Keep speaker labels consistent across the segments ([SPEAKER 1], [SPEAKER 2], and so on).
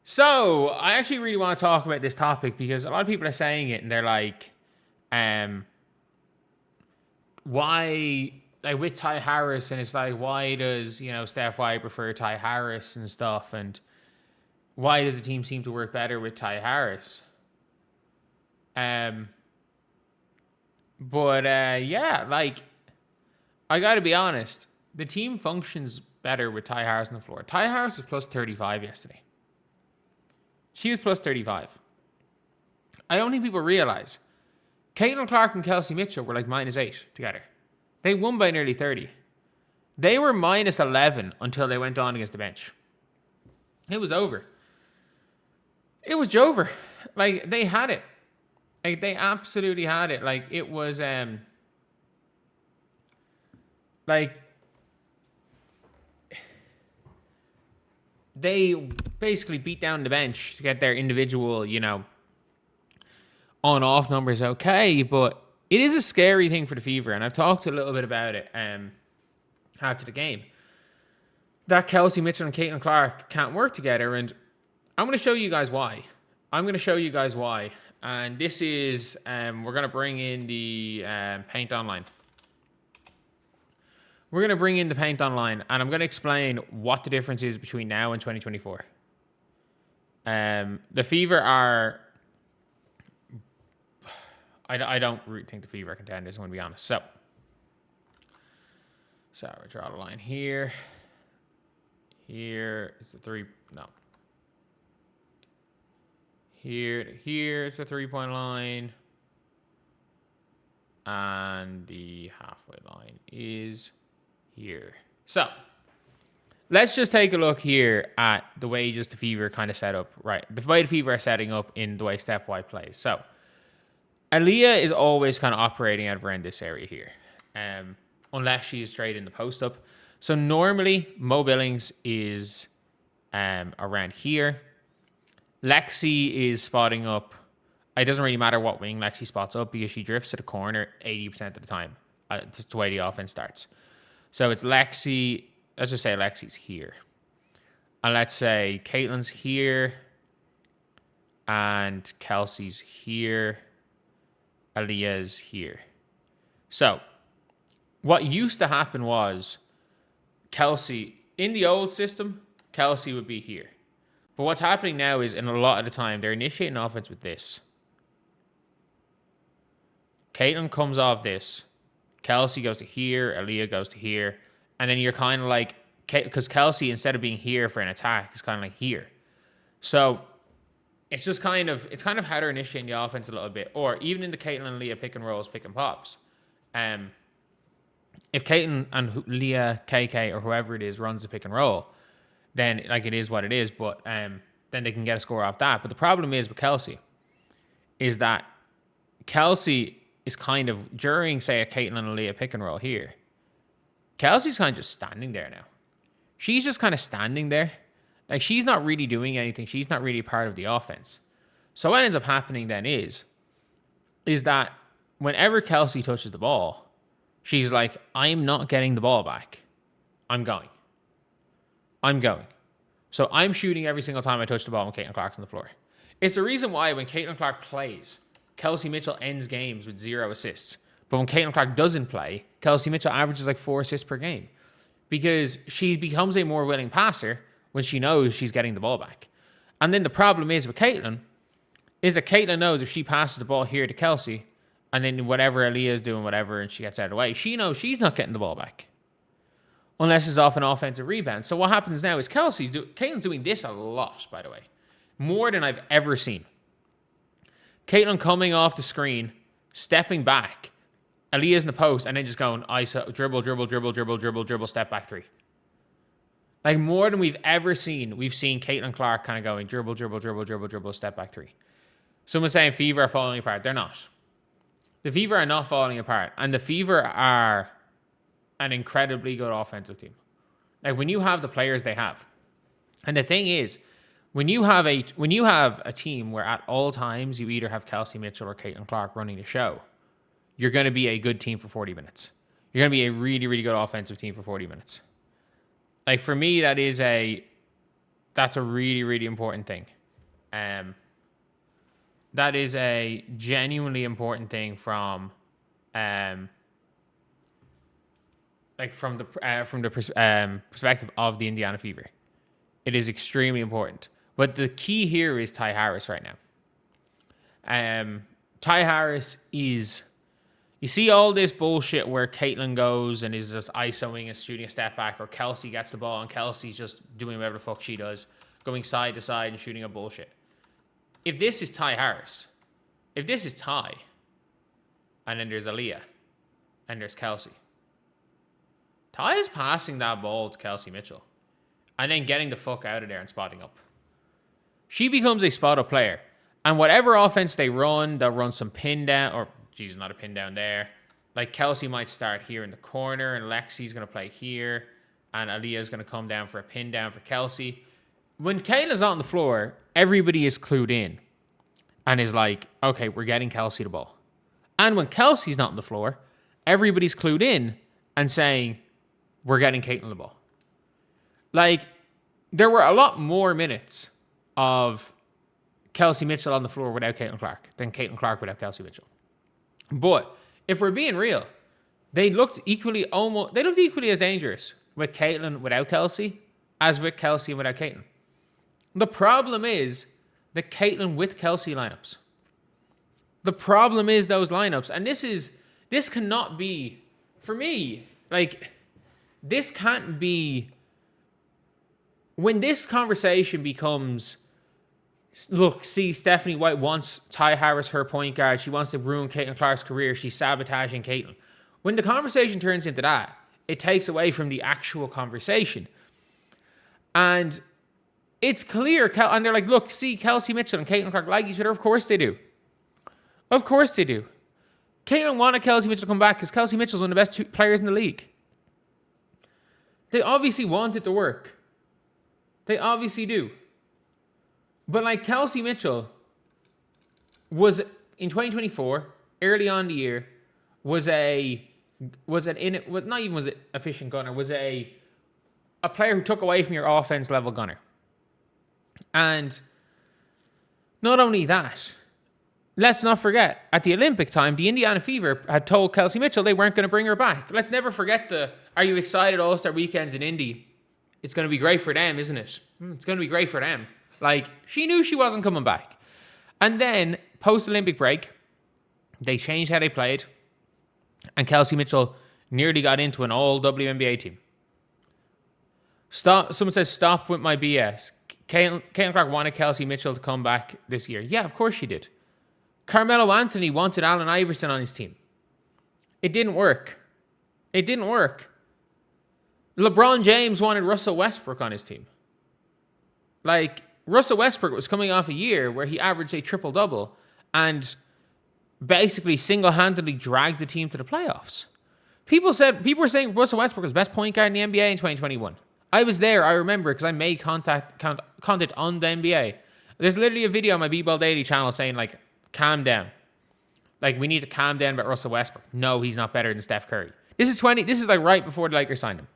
[SPEAKER 1] So I actually really want to talk about this topic because a lot of people are saying it and they're like, why, like with Ty Harris, and it's like, why does, Steph White prefer Ty Harris and stuff, and why does the team seem to work better with Ty Harris? Um, yeah, like, I gotta be honest, the team functions better with Ty Harris on the floor. Ty Harris was plus 35 yesterday. She was plus 35. I don't think people realize Caitlin Clark and Kelsey Mitchell were like -8 together. They won by nearly 30. They were -11 until they went on against the bench. It was over. It was Jover. Like, they had it. Like, they absolutely had it. Like, it was, like, they basically beat down the bench to get their individual, on-off numbers okay, but it is a scary thing for the Fever, and I've talked a little bit about it after the game, that Kelsey Mitchell and Caitlin Clark can't work together, and I'm going to show you guys why. And this is, we're going to bring in the Paint Online. We're going to bring in the Paint Online, and I'm going to explain what the difference is between now and 2024. The Fever are... I don't think the Fever are contenders, I want to be honest. So we draw the line here. Here is the three... No. Here to here is the three-point line. And the halfway line is here. So let's just take a look here at the way just the Fever kind of set up. Right. The way the Fever are setting up in the way Steph White plays. So Aaliyah is always kind of operating out of around this area here. Unless she's straight in the post up. So normally Mo Billings is around here. Lexi is spotting up. It doesn't really matter what wing Lexi spots up because she drifts to the corner 80% of the time. That's the way the offense starts. So it's Lexi. Let's just say Lexi's here. And let's say Caitlin's here. And Kelsey's here. Aaliyah's here. So what used to happen was Kelsey, in the old system, Kelsey would be here. But what's happening now is, in a lot of the time, they're initiating offense with this. Caitlin comes off this. Kelsey goes to here. Aaliyah goes to here. And then you're kind of like... Because Kelsey, instead of being here for an attack, is kind of like here. So it's just kind of... It's kind of how they're initiating the offense a little bit. Or even in the Caitlin and Leah pick and rolls, pick and pops. If Caitlin and Leah, KK, or whoever it is runs the pick and roll, then like it is what it is, but then they can get a score off that. But the problem is with Kelsey is that Kelsey is kind of, during, say, a Caitlin and Leah pick and roll here, Kelsey's kind of just standing there now. She's just kind of standing there. Like, she's not really doing anything. She's not really part of the offense. So what ends up happening then is that whenever Kelsey touches the ball, she's like, I'm not getting the ball back. I'm going. So I'm shooting every single time I touch the ball when Caitlin Clark's on the floor. It's the reason why when Caitlin Clark plays, Kelsey Mitchell ends games with 0 assists. But when Caitlin Clark doesn't play, Kelsey Mitchell averages like 4 assists per game. Because she becomes a more willing passer when she knows she's getting the ball back. And then the problem is with Caitlin, is that Caitlin knows if she passes the ball here to Kelsey, and then whatever Aaliyah is doing, whatever, and she gets out of the way, she knows she's not getting the ball back. Unless it's off an offensive rebound. So what happens now is Caitlin's doing this a lot, by the way. More than I've ever seen. Caitlin coming off the screen, stepping back. Aaliyah's in the post, and then just going, ISO, dribble, step back 3. Like, more than we've ever seen, we've seen Caitlin Clark kind of going, dribble, step back 3. Someone's saying Fever are falling apart. They're not. The Fever are not falling apart. And the Fever are an incredibly good offensive team. Like, when you have the players they have. And the thing is, when you have a team where at all times you either have Kelsey Mitchell or Caitlin Clark running the show, you're going to be a good team for 40 minutes. You're going to be a really, really good offensive team for 40 minutes. Like, for me, that is That's a really, really important thing. That is a genuinely important thing from perspective of the Indiana Fever. It is extremely important. But the key here is Ty Harris right now. Ty Harris is... You see all this bullshit where Caitlin goes and is just isoing and shooting a step back, or Kelsey gets the ball and Kelsey's just doing whatever the fuck she does, going side to side and shooting a bullshit. If this is Ty Harris, if this is Ty, and then there's Aaliyah, and there's Kelsey, Ty is passing that ball to Kelsey Mitchell, and then getting the fuck out of there and spotting up. She becomes a spot-up player, and whatever offense they run, they'll run some pin down, or geez, not a pin down there. Like Kelsey might start here in the corner, and Lexi's going to play here, and Aaliyah's going to come down for a pin down for Kelsey. When Kayla's on the floor, everybody is clued in and is like, okay, we're getting Kelsey the ball. And when Kelsey's not on the floor, everybody's clued in and saying, we're getting Caitlin the ball. Like, there were a lot more minutes of Kelsey Mitchell on the floor without Caitlin Clark than Caitlin Clark without Kelsey Mitchell. But if we're being real, they looked equally as dangerous with Caitlin without Kelsey as with Kelsey and without Caitlin. The problem is the Caitlin with Kelsey lineups. The problem is those lineups. And this cannot be, for me, like, this can't be, when this conversation becomes, look, see, Stephanie White wants Ty Harris her point guard. She wants to ruin Caitlin Clark's career. She's sabotaging Caitlin. When the conversation turns into that, it takes away from the actual conversation. And it's clear, and they're like, look, see, Kelsey Mitchell and Caitlin Clark like each other. Of course they do. Of course they do. Caitlin wanted Kelsey Mitchell to come back because Kelsey Mitchell's one of the best players in the league. They obviously want it to work. They obviously do. But like Kelsey Mitchell was in 2024, early on in the year, was a efficient gunner, was a player who took away from your offense level gunner. And not only that, let's not forget, at the Olympic time, the Indiana Fever had told Kelsey Mitchell they weren't going to bring her back. Let's never forget are you excited All-Star weekends in Indy? It's going to be great for them, isn't it? It's going to be great for them. Like, she knew she wasn't coming back. And then, post-Olympic break, they changed how they played, and Kelsey Mitchell nearly got into an all-WNBA team. Someone says, stop with my BS. Caitlin Clark wanted Kelsey Mitchell to come back this year. Yeah, of course she did. Carmelo Anthony wanted Allen Iverson on his team. It didn't work. It didn't work. LeBron James wanted Russell Westbrook on his team. Like, Russell Westbrook was coming off a year where he averaged a triple-double and basically single-handedly dragged the team to the playoffs. People were saying Russell Westbrook was the best point guard in the NBA in 2021. I was there, I remember, because I made content on the NBA. There's literally a video on my BBALL Daily channel saying, like, calm down. Like, we need to calm down about Russell Westbrook. No, he's not better than Steph Curry. This is like right before the Lakers signed him.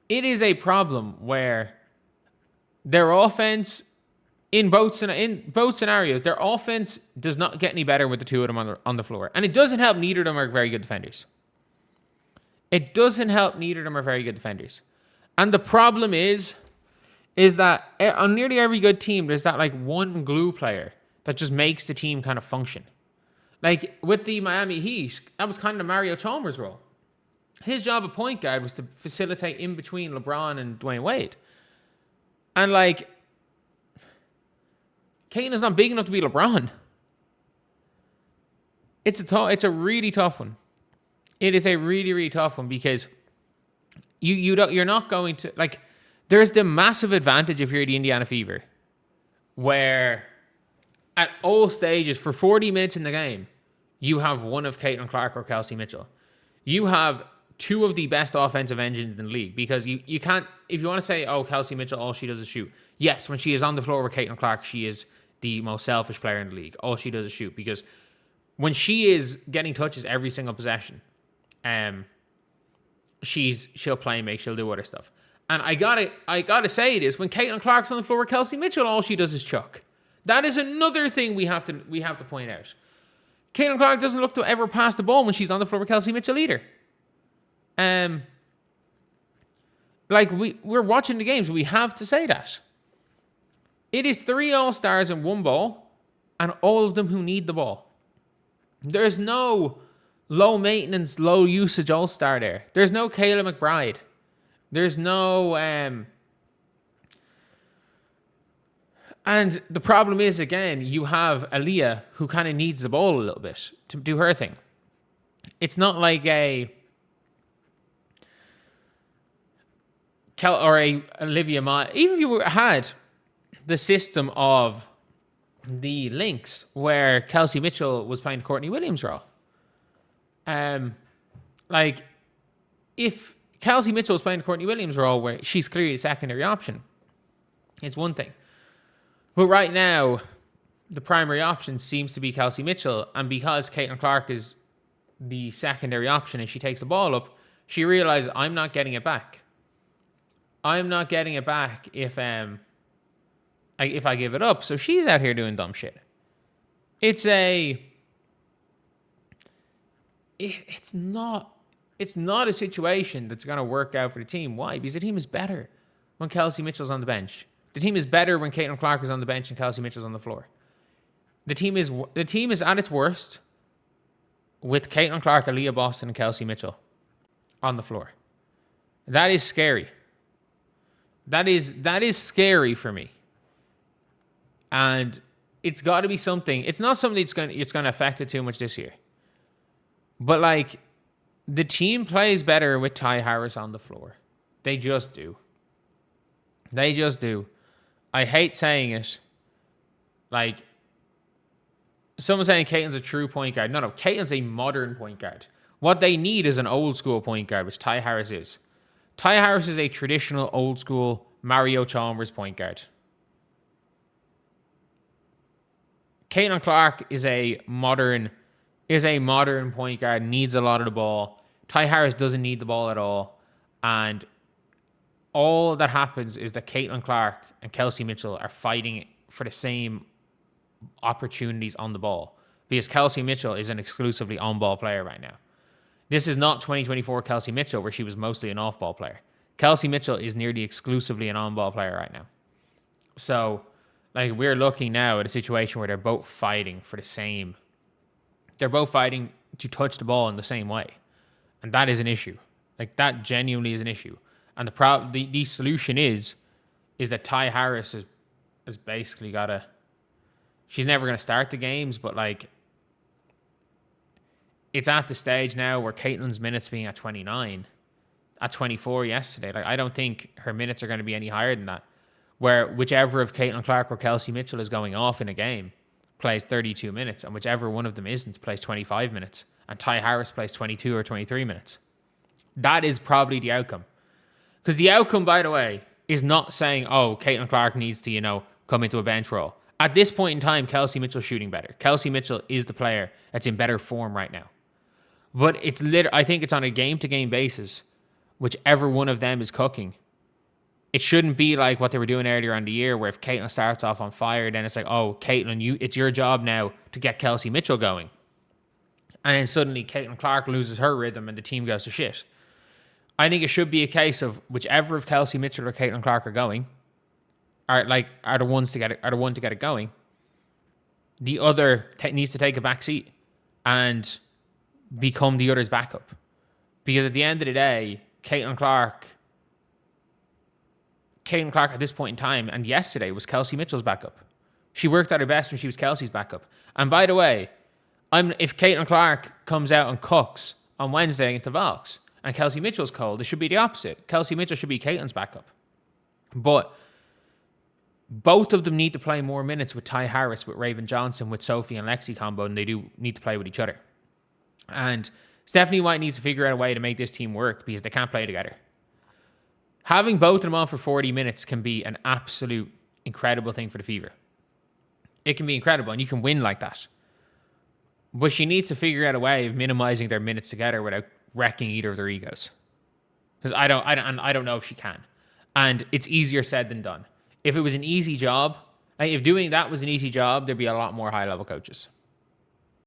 [SPEAKER 1] It is a problem where their offense, in both scenarios, their offense does not get any better with the two of them on the floor. And it doesn't help neither of them are very good defenders. It doesn't help neither of them are very good defenders. And the problem is that on nearly every good team, there's that like one glue player that just makes the team kind of function. Like with the Miami Heat, that was kind of Mario Chalmers' role. His job at point guard was to facilitate in between LeBron and Dwayne Wade. And like, Kane is not big enough to be LeBron. It's a really tough one. It is a really, really tough one because you're not going to, like, there's the massive advantage if you're the Indiana Fever where at all stages for 40 minutes in the game, you have one of Caitlin Clark or Kelsey Mitchell. You have two of the best offensive engines in the league because you can't, if you want to say, oh, Kelsey Mitchell, all she does is shoot. Yes, when she is on the floor with Caitlin Clark, she is the most selfish player in the league. All she does is shoot because when she is getting touches every single possession, she'll play make, she'll do other stuff. And I gotta say this: when Caitlin Clark's on the floor with Kelsey Mitchell, all she does is chuck. That is another thing we have to point out. Caitlin Clark doesn't look to ever pass the ball when she's on the floor with Kelsey Mitchell either. Like we're watching the games, we have to say that. It is 3 All-Stars and 1 ball, and all of them who need the ball. There's no low maintenance, low usage All-Star there. There's no Kayla McBride. There's no and the problem is, again, you have Aaliyah who kind of needs the ball a little bit to do her thing. It's not like a Olivia Ma. Even if you had the system of the Lynx where Kelsey Mitchell was playing Courtney Williams' role. Like, if Kelsey Mitchell was playing Courtney Williams' role where she's clearly a secondary option, it's one thing. But right now, the primary option seems to be Kelsey Mitchell. And because Caitlin Clark is the secondary option and she takes the ball up, she realizes, I'm not getting it back. I'm not getting it back if I give it up. So she's out here doing dumb shit. It's not a situation that's going to work out for the team. Why? Because the team is better when Kelsey Mitchell's on the bench. The team is better when Caitlin Clark is on the bench and Kelsey Mitchell's on the floor. The team is at its worst with Caitlin Clark, Aaliyah Boston, and Kelsey Mitchell on the floor. That is scary. That is scary for me. And it's got to be something. It's not something it's going to affect it too much this year. But like, the team plays better with Ty Harris on the floor. They just do. They just do. I hate saying it. Like, someone saying Caitlin's a true point guard. No, Caitlin's a modern point guard. What they need is an old school point guard, which Ty Harris is. Ty Harris is a traditional old school Mario Chalmers point guard. Caitlin Clark is a modern point guard, needs a lot of the ball. Ty Harris doesn't need the ball at all. And all that happens is that Caitlin Clark and Kelsey Mitchell are fighting for the same opportunities on the ball. Because Kelsey Mitchell is an exclusively on-ball player right now. This is not 2024 Kelsey Mitchell, where she was mostly an off-ball player. Kelsey Mitchell is nearly exclusively an on-ball player right now. So, like, we're looking now at a situation where they're both fighting for the same. They're both fighting to touch the ball in the same way. And that is an issue. Like, that genuinely is an issue. And the solution is that Ty Harris has basically got to... She's never going to start the games, but, like, it's at the stage now where Caitlin's minutes being at 29, at 24 yesterday. Like, I don't think her minutes are going to be any higher than that. Where whichever of Caitlin Clark or Kelsey Mitchell is going off in a game plays 32 minutes, and whichever one of them isn't plays 25 minutes, and Ty Harris plays 22 or 23 minutes. That is probably the outcome. Because the outcome, by the way, is not saying, oh, Caitlin Clark needs to, come into a bench role. At this point in time, Kelsey Mitchell's shooting better. Kelsey Mitchell is the player that's in better form right now. But I think it's on a game-to-game basis, whichever one of them is cooking. It shouldn't be like what they were doing earlier in the year, where if Caitlin starts off on fire, then it's like, oh, Caitlin, it's your job now to get Kelsey Mitchell going. And then suddenly Caitlin Clark loses her rhythm and the team goes to shit. I think it should be a case of whichever of Kelsey Mitchell or Caitlin Clark are going, are the one to get it going. The other needs to take a back seat and become the other's backup. Because at the end of the day, Caitlin Clark at this point in time and yesterday was Kelsey Mitchell's backup. She worked at her best when she was Kelsey's backup. And by the way, if Caitlin Clark comes out and cooks on Wednesday against the Valks and Kelsey Mitchell's cold, it should be the opposite. Kelsey Mitchell should be Caitlin's backup. But both of them need to play more minutes with Ty Harris, with Raven Johnson, with Sophie and Lexi combo than they do need to play with each other. And Stephanie White needs to figure out a way to make this team work because they can't play together. Having both of them on for 40 minutes can be an absolute incredible thing for the Fever. It can be incredible, and you can win like that. But she needs to figure out a way of minimizing their minutes together without wrecking either of their egos. Because I don't know if she can. And it's easier said than done. If it was an easy job, like if doing that was an easy job, there'd be a lot more high-level coaches.